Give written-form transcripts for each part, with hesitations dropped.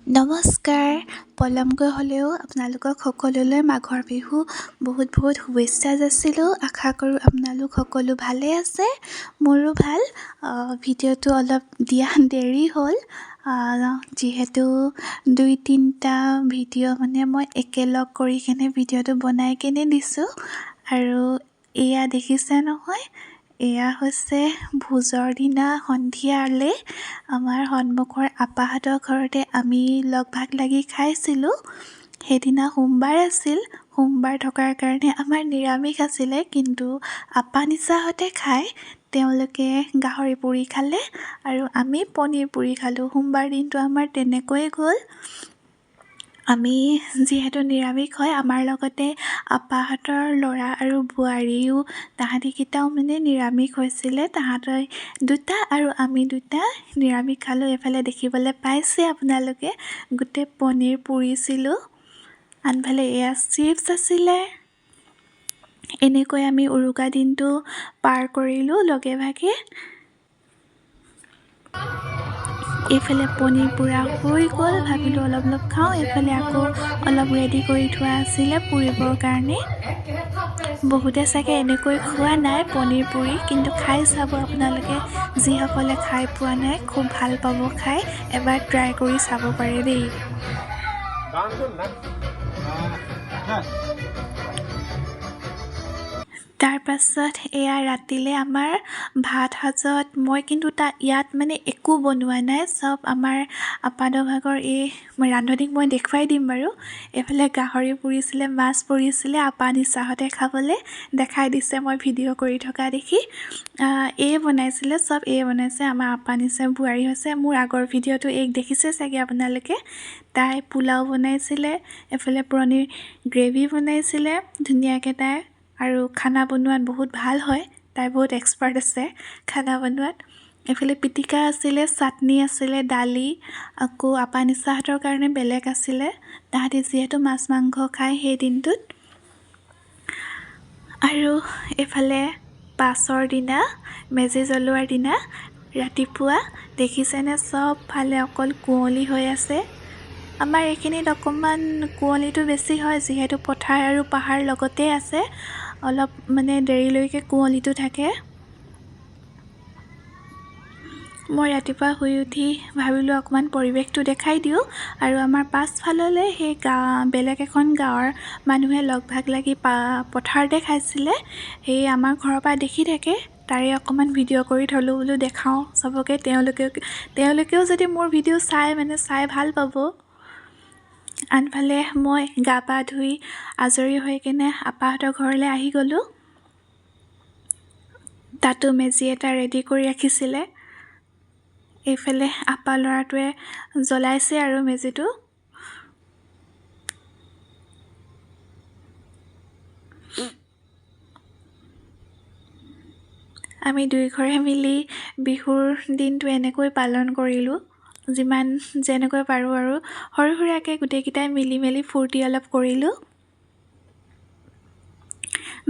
নমস্কাৰ পলমকৈ হ'লেও আপোনালোকক সকলোলৈ মাঘৰ বিহু বহুত বহুত শুভেচ্ছা যাচিলোঁ। আশা কৰোঁ আপোনালোক সকলো ভালে আছে। মোৰো ভাল। ভিডিঅ'টো অলপ দিয়া দেৰি হ'ল যিহেতু 2-3টা ভিডিঅ' মই একেলগ কৰি কেনে ভিডিঅ'টো বনাই কেনে দিছোঁ। আৰু এয়া দেখিছে নহয়, এয়া হৈছে ভোজৰ দিনা সন্ধিয়ালৈ আমাৰ সন্মুখৰ আপাহঁতৰ ঘৰতে আমি লগ ভাগ লাগি খাইছিলোঁ। সেইদিনা সোমবাৰ আছিল। সোমবাৰ থকাৰ কাৰণে আমাৰ নিৰামিষ আছিলে, কিন্তু আপা নিচাহঁতে খায়। তেওঁলোকে গাহৰি পুৰি খালে আৰু আমি পনীৰ পুৰি খালোঁ। সোমবাৰ দিনটো আমাৰ তেনেকৈয়ে গ'ল। আমি যিহেতু নিৰামিষ হয়, আমাৰ লগতে আপাহঁতৰ ল'ৰা আৰু বোৱাৰীও তাহাঁতিকেইটাও নিৰামিষ হৈছিলে। তাহাঁতৰ 2টা আৰু আমি 2টা নিৰামিষ খালোঁ। এইফালে দেখিবলৈ পাইছে আপোনালোকে গোটেই পনীৰ পুৰিছিলোঁ। আনফালে এয়া চিপছ আছিলে। এনেকৈ আমি উৰুকা দিনটো পাৰ কৰিলোঁ লগে ভাগে। এইফালে পনীৰ পুৰা হৈ গ'ল, ভাবিলোঁ অলপ খাওঁ। এইফালে আকৌ অলপ ৰেডি কৰি থোৱা আছিলে পুৰিবৰ কাৰণে। বহুতে চাগে এনেকৈ খোৱা নাই পনীৰ পুৰি, কিন্তু খাই চাব আপোনালোকে। যিসকলে খাই পোৱা নাই খুব ভাল পাব খাই। এবাৰ ট্ৰাই কৰি চাব পাৰে দেই। তাৰ পাছত এয়া ৰাতিলৈ আমাৰ ভাত সাজত মই কিন্তু ইয়াত একো বনোৱা নাই। চব আমাৰ আপাহঁতৰ ভাগৰ এই ৰান্ধনীক মই দেখুৱাই দিম বাৰু। এইফালে গাহৰি পুৰিছিলে, মাছ পুৰিছিলে, আপা নিচাহঁতে খাবলৈ দেখাই দিছে মই ভিডিঅ' কৰি থকা দেখি। এই বনাইছিলে, চব এই বনাইছে। আমাৰ আপা নিচা বোৱাৰী হৈছে। মোৰ আগৰ ভিডিঅ'টো এইক দেখিছে চাগে আপোনালোকে। তাই পোলাও বনাইছিলে, এফালে পনীৰ গ্ৰেভি বনাইছিলে ধুনীয়াকৈ তাই। আৰু খানা বনোৱাত বহুত ভাল হয়, তাই বহুত এক্সপাৰ্ট আছে খানা বনোৱাত। এইফালে পিটিকা আছিলে, চাটনি আছিলে, দালি, আকৌ আপা নিচাহঁতৰ কাৰণে বেলেগ আছিলে। তাহাঁতি যিহেতু মাছ মাংস খায় সেই দিনটোত। আৰু এইফালে পাছৰ দিনা, মেজি জ্বলোৱাৰ দিনা ৰাতিপুৱা দেখিছেনে চবফালে অকল কুঁৱলী হৈ আছে। আমাৰ এইখিনিত অকণমান কুঁৱলীটো বেছি হয়, যিহেতু পথাৰ আৰু পাহাৰ লগতে আছে। অলপ দেৰিলৈকে কুঁৱলীটো থাকে। মই ৰাতিপুৱা শুই উঠি ভাবিলোঁ অকণমান পৰিৱেশটো দেখাই দিওঁ। আৰু আমাৰ পাছফাললৈ সেই বেলেগ এখন গাঁৱৰ মানুহে লগ ভাগ লাগি পথাৰতে খাইছিলে। সেই আমাৰ ঘৰৰ পৰা দেখি থাকে, তাৰে অকণমান ভিডিঅ' কৰি থ'লোঁ বোলো দেখাওঁ চবকে। তেওঁলোকেও যদি মোৰ ভিডিঅ' চাই ভাল পাব। আনফালে মই গা পা ধুই আজৰি হৈ কিনে আপাহঁতৰ ঘৰলৈ আহি গ'লোঁ। তাতো মেজি এটা ৰেডি কৰি ৰাখিছিলে। এইফালে আপা ল'ৰাটোৱে জ্বলাইছে আৰু মেজিটো। আমি দুয়োঘৰে মিলি বিহুৰ দিনটো এনেকৈ পালন কৰিলোঁ। যেনেকৈ পাৰোঁ আৰু সৰু সুৰাকৈ গোটেইকেইটাই মিলি ফূৰ্তি অলপ কৰিলোঁ।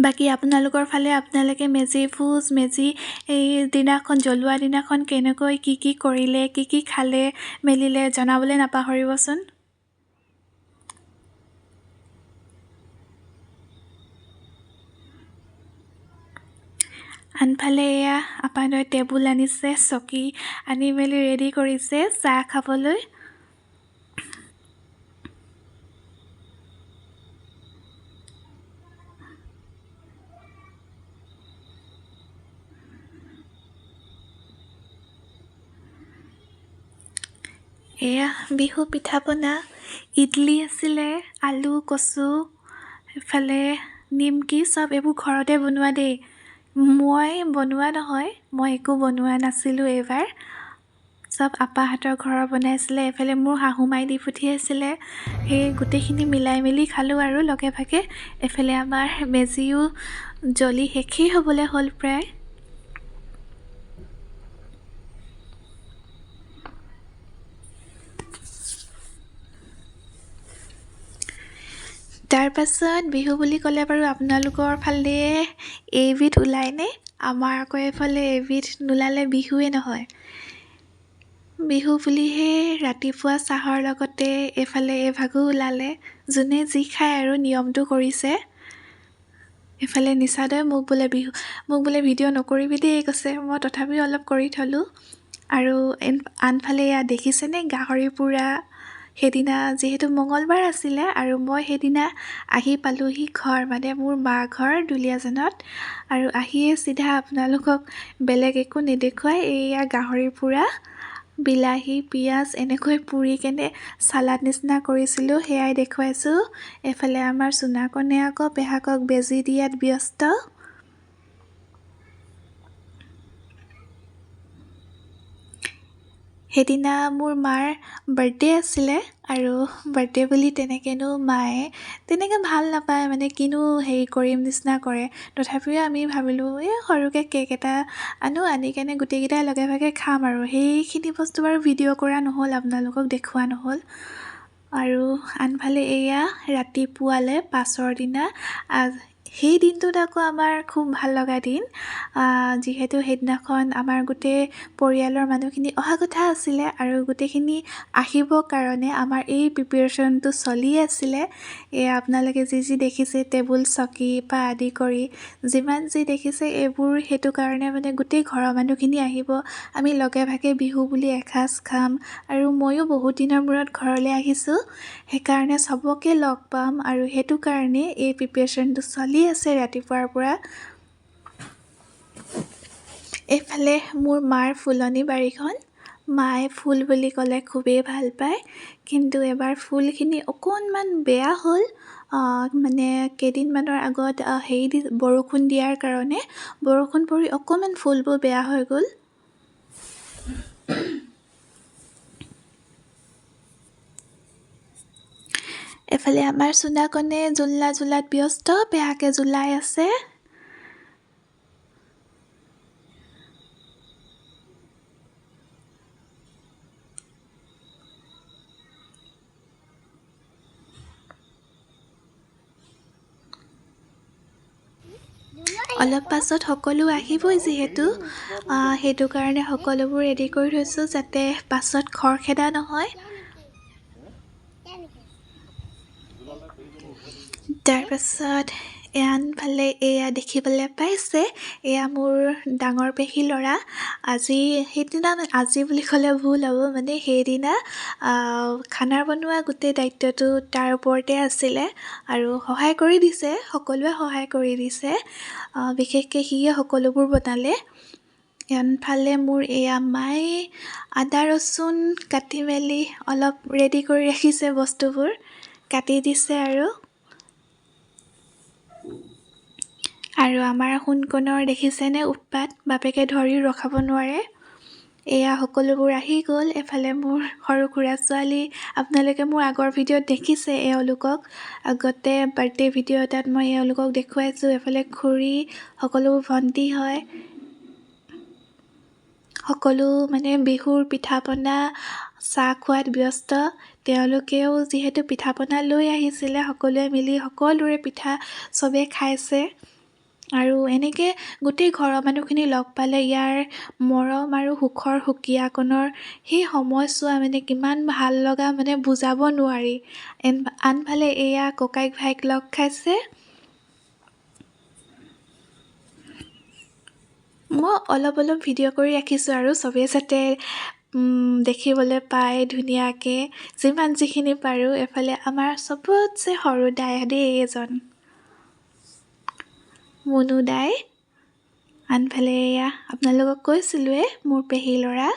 বাকী আপোনালোকৰ ফালে আপোনালোকে মেজি এই দিনাখন জ্বলোৱা দিনাখন কেনেকৈ কি কৰিলে, কি খালে মেলিলে জনাবলৈ নাপাহৰিবচোন। আনফালে এয়া আপাহঁতে টেবুল আনিছে, চকী আনি মেলি ৰেডি কৰিছে চাহ খাবলৈ। এয়া বিহু পিঠা পনা, ইডলি আছিলে, আলু কচু, এইফালে নিমকি, চব এইবোৰ ঘৰতে বনোৱা দেই। মই বনোৱা নহয়, মই একো বনোৱা নাছিলোঁ এইবাৰ। চব আপাহঁতৰ ঘৰৰ বনাইছিলে। এইফালে মোৰ শাহুমাই দি পঠিয়াইছিলে। সেই গোটেইখিনি মিলাই মেলি খালোঁ আৰু লগে ভাগে। এইফালে আমাৰ মেজিও জ্বলি শেষেই হ'বলৈ হ'ল প্ৰায়। তাৰ পাছত বিহু বুলি ক'লে বাৰু আপোনালোকৰ ফালে এইবিধ ওলায়নে? আমাৰ আকৌ এইফালে এইবিধ নোলালে বিহুৱে নহয়। বিহু বুলিহে ৰাতিপুৱা চাহৰ লগতে এফালে এভাগো ওলালে। যোনে যি খায় আৰু নিয়মটো কৰিছে। এফালে নিচাদৰে মোক বোলে ভিডিঅ' নকৰিবি দেই কৈছে। মই তথাপিও অলপ কৰি থলোঁ। আৰু আনফালে এয়া দেখিছেনে গাহৰি পোৰা। সেইদিনা যিহেতু মঙলবাৰ আছিলে আৰু মই সেইদিনা আহি পালোঁহি ঘৰ, মানে মোৰ মাঘৰ দুলীয়াজানত। আৰু আহিয়ে চিধা আপোনালোকক বেলেগ একো নেদেখুৱাই এইয়া গাহৰি পোৰা, বিলাহী পিঁয়াজ এনেকৈ পুৰি কেনে চালাড নিচিনা কৰিছিলোঁ, সেয়াই দেখুৱাইছোঁ। এফালে আমাৰ চুনাকনে আকৌ পেহাকক বেজী দিয়াত ব্যস্ত। সেইদিনা মোৰ মাৰ বাৰ্থডে আছিলে আৰু বাৰ্থডে বুলি তেনেকৈনো মায়ে তেনেকৈ ভাল নাপায়, মানে কিনো হেৰি কৰিম নিচিনা কৰে। তথাপিও আমি ভাবিলোঁ সৰুকৈ কেক এটা আনি কেনে গোটেইকেইটাই লগে ভাগে খাম আৰু। সেইখিনি বস্তু বাৰু ভিডিঅ' কৰা নহ'ল, আপোনালোকক দেখুওৱা নহ'ল। আৰু আনফালে এয়া ৰাতিপুৱালে পাছৰ দিনা, সেই দিনটোত আকৌ আমাৰ খুব ভাল লগা দিন। যিহেতু সেইদিনাখন আমাৰ গোটেই পৰিয়ালৰ মানুহখিনি অহা কথা আছিলে আৰু গোটেইখিনি আহিবৰ কাৰণে আমাৰ এই প্ৰিপেৰেশ্যনটো চলি আছিলে। এয়া আপোনালোকে যি দেখিছে টেবুল চকী পৰা আদি কৰি যিমান যি দেখিছে এইবোৰ সেইটো কাৰণে মানে গোটেই ঘৰৰ মানুহখিনি আহিব, আমি লগে ভাগে বিহু বুলি এসাঁজ খাম। আৰু ময়ো বহুত দিনৰ মূৰত ঘৰলৈ আহিছোঁ, সেইকাৰণে চবকে লগ পাম আৰু সেইটো কাৰণে এই প্ৰিপেৰেশ্যনটো চলি আছে ৰাতিপুৱাৰ পৰা। এইফালে মোৰ মাৰ ফুলনি বাৰীখন। মায়ে ফুল বুলি ক'লে খুবেই ভাল পায়, কিন্তু এবাৰ ফুলখিনি অকণমান বেয়া হ'ল। মানে কেইদিনমানৰ আগত বৰষুণ দিয়াৰ কাৰণে বৰষুণ পৰি অকণমান ফুলবোৰ বেয়া হৈ গ'ল। এফালে আমাৰ চুনাকনে জোলাত ব্যস্ত, পেহাকে জোলাই আছে। অলপ পাছত সকলো আহিবই যিহেতু, সেইটো কাৰণে সকলোবোৰ ৰেডি কৰি থৈছোঁ যাতে পাছত খৰখেদা নহয়। তাৰপাছত আনফালে এয়া দেখিবলৈ পাইছে, এয়া মোৰ ডাঙৰ পেহী ল'ৰা। সেইদিনা আজি বুলি ক'লে ভুল হ'ব, মানে সেইদিনা খানা বনোৱা গোটেই দায়িত্বটো তাৰ ওপৰতে আছিলে আৰু সহায় কৰি দিছে, সকলোৱে সহায় কৰি দিছে। বিশেষকৈ সিয়ে সকলোবোৰ বনালে। আনফালে মোৰ এয়া মায়ে আদা ৰচুন কাটি মেলি অলপ ৰেডি কৰি ৰাখিছে, বস্তুবোৰ কাটি দিছে। আৰু আমাৰ সোণকণৰ দেখিছেনে উৎপাত, বাপেকে ধৰি ৰখাব নোৱাৰে। এয়া সকলোবোৰ আহি গ'ল। এফালে মোৰ সৰু খুৰা ছোৱালী, আপোনালোকে মোৰ আগৰ ভিডিঅ'ত দেখিছে এওঁলোকক, আগতে বাৰ্থডে ভিডিঅ' এটাত মই এওঁলোকক দেখুৱাইছোঁ। এফালে খুৰী, সকলোবোৰ ভণ্টি হয়। সকলো মানে বিহুৰ পিঠা পনা চাহ খোৱাত ব্যস্ত। তেওঁলোকেও যিহেতু পিঠা পনা লৈ আহিছিলে, সকলোৱে মিলি সকলোৰে পিঠা চবেই খাইছে। আৰু এনেকৈ গোটেই ঘৰৰ মানুহখিনি লগ পালে ইয়াৰ মৰম আৰু সুখৰ সুকীয়াকণৰ সেই সময়ছোৱা মানে কিমান ভাল লগা, মানে বুজাব নোৱাৰি। আনফালে এয়া ককাইক ভাইক লগ খাইছে। মই অলপ ভিডিঅ' কৰি ৰাখিছোঁ আৰু চবেই যাতে দেখিবলৈ পায় ধুনীয়াকৈ, যিখিনি পাৰোঁ। এফালে আমাৰ চবতছে সৰু দাই দেই এজন, মুনু দাই। আনফালে এয়া আপোনালোকক কৈছিলোঁৱে মোৰ পেহী ল'ৰা।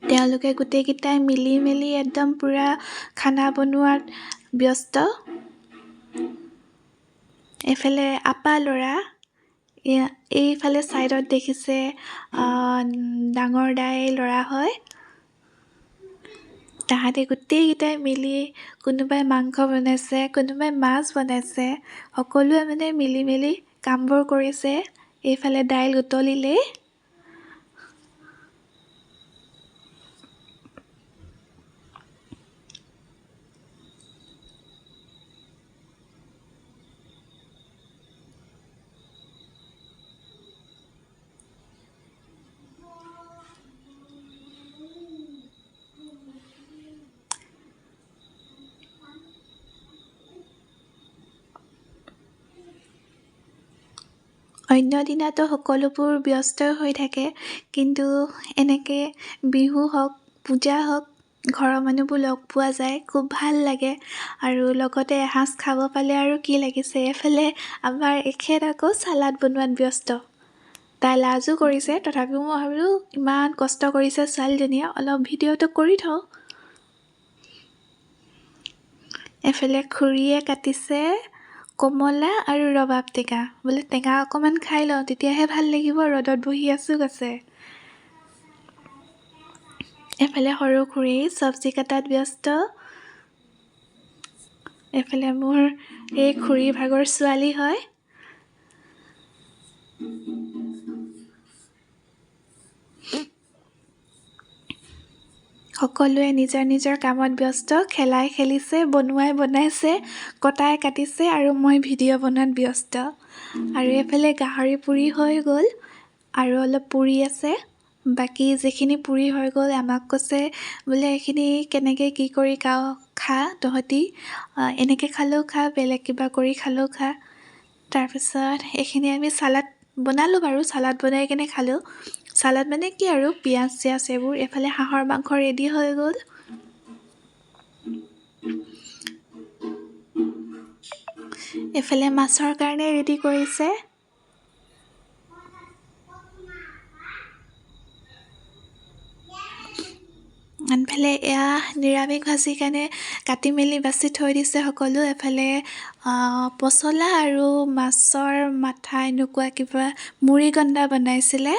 তেওঁলোকে গোটেইকেইটাই মিলি মেলি একদম পূৰা খানা বনোৱাত ব্যস্ত। এইফালে আপা ল'ৰা, এইফালে ছাইডত দেখিছে ডাঙৰ দাই ল'ৰা হয়। তাহাঁতে গোটেইকেইটাই মিলি কোনোবাই মাংস বনাইছে, কোনোবাই মাছ বনাইছে, সকলোৱে মানে মিলি মেলি কামবোৰ কৰিছে। এইফালে দাইল উতলিলেই অন্য দিনাতো সকলোবোৰ ব্যস্ত হৈ থাকে, কিন্তু এনেকৈ বিহু হওক, পূজা হওক, ঘৰৰ মানুহবোৰ লগ পোৱা যায়, খুব ভাল লাগে আৰু লগতে এসাঁজ খাব পালে আৰু কি লাগিছে। এফালে আমাৰ এখেত আকৌ চালাড বনোৱাত ব্যস্ত। তাই লাজো কৰিছে, তথাপিও মই ভাবিলোঁ ইমান কষ্ট কৰিছে ছোৱালীজনীয়ে, অলপ ভিডিঅ'টো কৰি থওঁ। এফালে খুৰীয়ে কাটিছে কমলা আৰু ৰবাব টেঙা। বোলে টেঙা অকণমান খাই লওঁ, তেতিয়াহে ভাল লাগিব, ৰ'দত বহি আছোঁ কৈছে। এফালে সৰু খুৰী চব্জি কটাত ব্যস্ত। এফালে মোৰ এই খুৰী ভাগৰ ছোৱালী হয়। সকলোৱে নিজৰ নিজৰ কামত ব্যস্ত, খেলাই খেলিছে, বনোৱাই বনাইছে, কটাই কাটিছে আৰু মই ভিডিঅ' বনোৱাত ব্যস্ত। আৰু এইফালে গাহৰি পুৰি হৈ গ'ল আৰু অলপ পুৰি আছে। বাকী যিখিনি পুৰি হৈ গ'ল আমাক কৈছে বোলে এইখিনি কেনেকৈ কি কৰি খা তহঁতি, এনেকৈ খালেও খা, বেলেগ কিবা কৰি খালেও খা। তাৰপিছত এইখিনি আমি চালাড বনালোঁ বাৰু, চালাড বনাই কিনে খালোঁ। চালাড মানে কি আৰু পিঁয়াজ চিয়াজ এইবোৰ। এইফালে হাঁহৰ মাংস ৰেডি হৈ গ'ল। এইফালে মাছৰ কাৰণে ৰেডি কৰিছে। আনফালে এয়া নিৰামিষ ভাজিৰ কাৰণে কাটি মেলি বাছি থৈ দিছে সকলো। এফালে পচলা আৰু মাছৰ মাথা এনেকুৱা কিবা মুড়িগণ্ডা বনাইছিলে।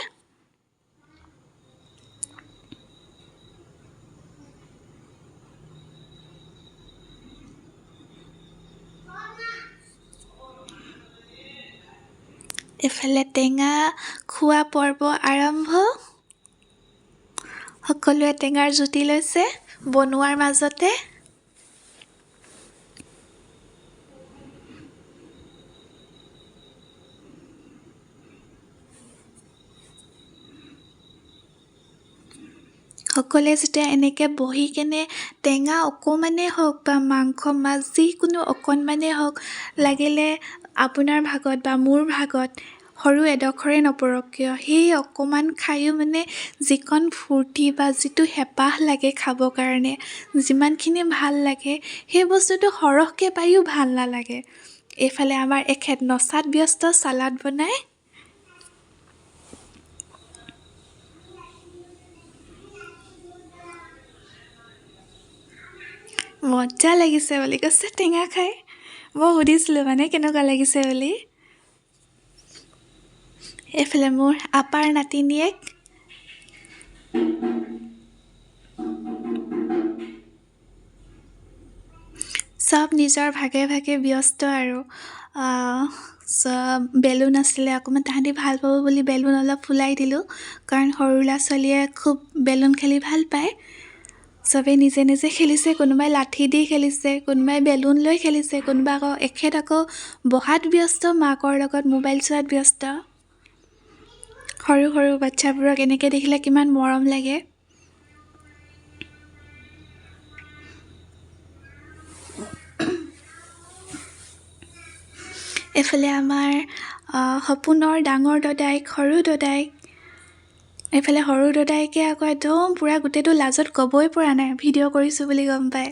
এফালে টেঙা খোৱা পৰ্ব আৰম্ভ। সকলোৱে টেঙাৰ জুতি লৈছে বনোৱাৰ মাজতে। সকলোৱে যেতিয়া এনেকৈ বহি কেনে টেঙা অকণমানেই হওক বা মাংস মাছ যিকোনো অকণমানেই হওক, লাগিলে আপোনাৰ ভাগত বা মোৰ ভাগত সৰু এডোখৰেই নপৰক কিয়, সেই অকণমান খায়ো মানে যিকণ ফূৰ্তি বা যিটো হেঁপাহ লাগে খাবৰ কাৰণে, যিমানখিনি ভাল লাগে, সেই বস্তুটো সৰহকৈ পায়ো ভাল নালাগে। এইফালে আমাৰ এখেত নচাত ব্যস্ত চালাড বনাই। মজা লাগিছে বুলি কৈছে টেঙা খাই। মই সুধিছিলোঁ মানে কেনেকুৱা লাগিছে বুলি। এইফালে মোৰ আপাৰ নাতিনীয়েক। চব নিজৰ ভাগে ভাগে ব্যস্ত আৰু বেলুন আছিলে অকণমান, তাহাঁতি ভাল পাব বুলি বেলুন অলপ ফুলাই দিলোঁ, কাৰণ সৰু ল'ৰা ছোৱালীয়ে খুব বেলুন খেলি ভাল পায়। চবেই নিজে নিজে খেলিছে, কোনোবাই লাঠি দি খেলিছে, কোনোবাই বেলুন লৈ খেলিছে, কোনোবা এখেত আকৌ বহাত ব্যস্ত, মাকৰ লগত মোবাইল চোৱাত ব্যস্ত। সৰু সৰু বাচ্ছাবোৰক এনেকৈ দেখিলে কিমান মৰম লাগে। এইফালে আমাৰ সপোনৰ ডাঙৰ দদাইক, সৰু দদাইক। এইফালে সৰু দদাইকে আকৌ একদম পূৰা গোটেইটো লাজত ক'বই পৰা নাই, ভিডিঅ' কৰিছোঁ বুলি গম পায়।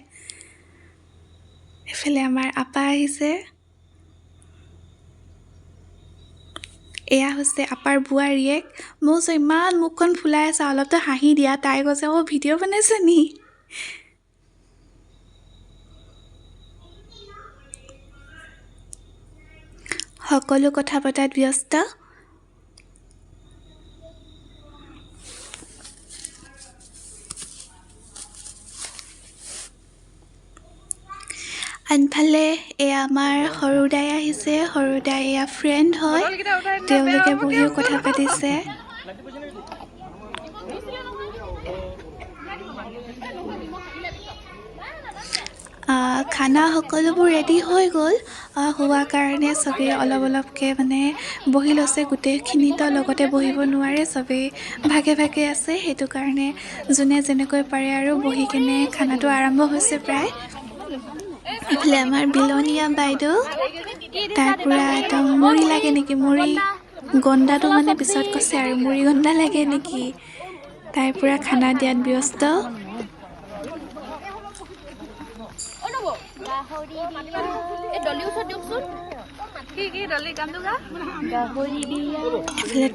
এইফালে আমাৰ আপা আহিছে। এয়া হৈছে আপাৰ বোৱাৰীয়েক। মই কৈছোঁ ইমান মুখখন ফুলাই আছা, অলপতো হাঁহি দিয়া। তাই কৈছে ভিডিঅ' বনাইছে নি? সকলো কথা পতাত ব্যস্ত। আনফালে এয়া আমাৰ সৰু দাই আহিছে। সৰু দাই এয়া ফ্ৰেণ্ড হয়, তেওঁলোকে বহিও কথা পাতিছে। খানা সকলোবোৰ ৰেডি হৈ গ'ল। হোৱাৰ কাৰণে চবেই অলপ অলপকৈ মানে বহি লৈছে। গোটেইখিনিতো লগতে বহিব নোৱাৰে, চবেই ভাগে ভাগে আছে। সেইটো কাৰণে যোনে যেনেকৈ পাৰে আৰু বহি কেনে খানাটো আৰম্ভ হৈছে প্ৰায়। এইফালে আমাৰ বিলনীয়া বাইদেউ, তাৰ পূৰা একদম মুড়ি লাগে নেকি, মুড়ি গণ্ডাটো মানে পিছত কৈছে আৰু মুড়ি গণ্ডা লাগে নেকি তাই পুৰা খানা দিয়াত ব্যস্ত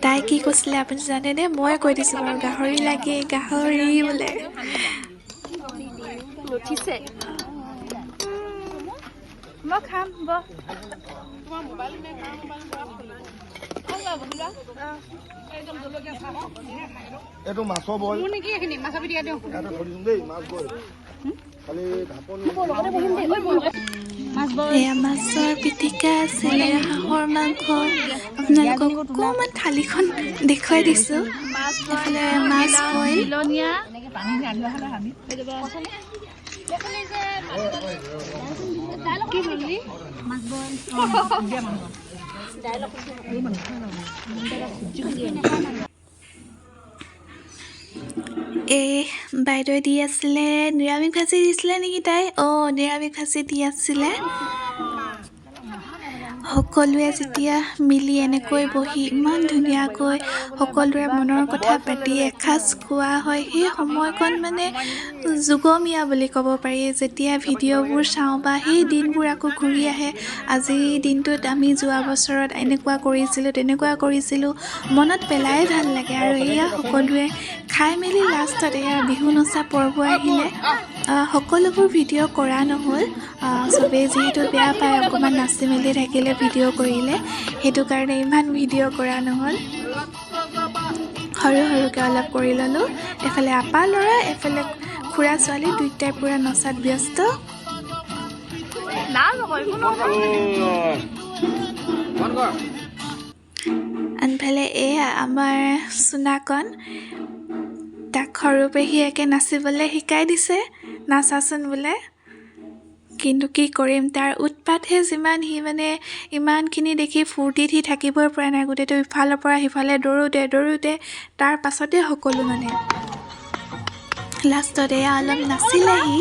তাই কি কৈছিলে আপুনি জানেনে মই কৈ দিছোঁ বাৰু গাহৰি লাগে গাহৰি বোলে উঠিছে মই খাম এইটো মাছৰ বইল নেকি এইখিনি মাছ পিটিকা দিওঁ এটা ধৰিম দেই মাছ বইল খালি ঢাকন এয়া মাছৰ পিটিকা আছিলে হাঁহৰ মাংস আপোনালোকক অকণমান থালিখন দেখুৱাই দিছোঁ এফালে মাছ বইল এই বাইদেৱে দি আছিলে নিৰামিষ ভাজি দিছিলে নেকি তাই নিৰামিষ ভাজি দি আছিলে সকলোৱে যেতিয়া মিলি এনেকৈ বহি ইমান ধুনীয়াকৈ সকলোৰে মনৰ কথা পাতি এসাঁজ খোৱা হয় সেই সময়কণ মানে যুগমীয়া বুলি ক'ব পাৰি যেতিয়া ভিডিঅ'বোৰ চাওঁ বা সেই দিনবোৰ আকৌ ঘূৰি আহে আজিৰ দিনটোত আমি যোৱা বছৰত এনেকুৱা কৰিছিলোঁ তেনেকুৱা কৰিছিলোঁ মনত পেলাই ভাল লাগে আৰু এয়া সকলোৱে খাই মেলি লাষ্টত এয়া বিহু নচা পৰ্ব আহিলে সকলোবোৰ ভিডিঅ' কৰা নহ'ল চবেই যিহেতু বেয়া পায় অকণমান নাচি মেলি থাকিলে ভিডিঅ' কৰিলে সেইটো কাৰণে ইমান ভিডিঅ' কৰা নহ'ল সৰু সৰুকৈ অলপ কৰি ল'লোঁ এফালে আপা ল'ৰা এফালে খুৰা ছোৱালী দুয়োটাই পূৰা নচাত ব্যস্ত আনফালে এয়া আমাৰ চুনাকণ তাক সৰু পেহীয়েকে নাচিবলৈ শিকাই দিছে নাচাচোন বোলে কিন্তু কি কৰিম তাৰ উৎপাতহে যিমান সি মানে ইমানখিনি দেখি ফূৰ্তিত সি থাকিবই পৰা নাই গোটেইটো ইফালৰ পৰা সিফালে দৌৰোঁতে তাৰ পাছতে সকলো মানে লাষ্টত এয়া অলপ নাছিলে সি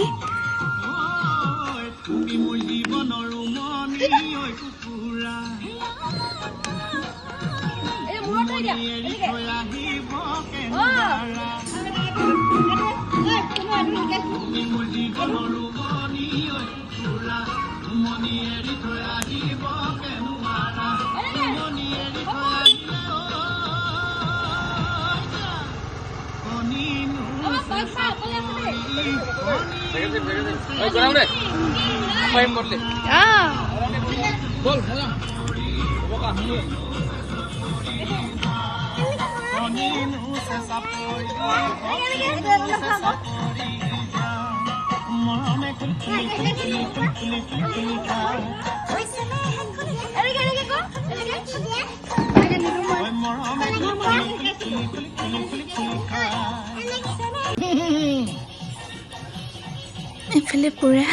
এফালে পুৰা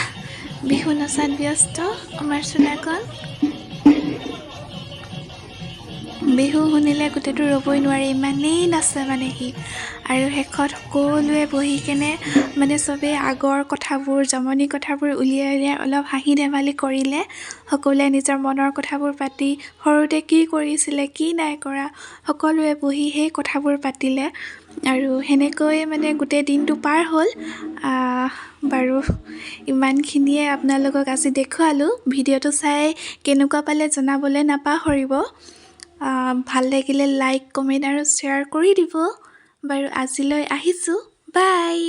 বিহু নচাত ব্যস্ত আমাৰ চুনাকণ বিহু শুনিলে গোটেইটো ৰ'বই নোৱাৰে ইমানেই নাচে মানে সি আৰু শেষত সকলোৱে বহি কেনে মানে চবেই আগৰ কথাবোৰ জমনি কথাবোৰ উলিয়াই অলপ হাঁহি ধেমালি কৰিলে সকলোৱে নিজৰ মনৰ কথাবোৰ পাতি সৰুতে কি কৰিছিলে কি নাই কৰা সকলোৱে বহি সেই কথাবোৰ পাতিলে আৰু সেনেকৈ মানে গোটেই দিনটো পাৰ হ'ল বাৰু ইমানখিনিয়ে আপোনালোকক আজি দেখুৱালোঁ ভিডিঅ'টো চাই কেনেকুৱা পালে জনাবলৈ নাপাহৰিব ভাল লাগিলে লাইক কমেণ্ট আৰু শ্বেয়াৰ কৰি দিব বাৰু আজিলৈ আহিছোঁ বাই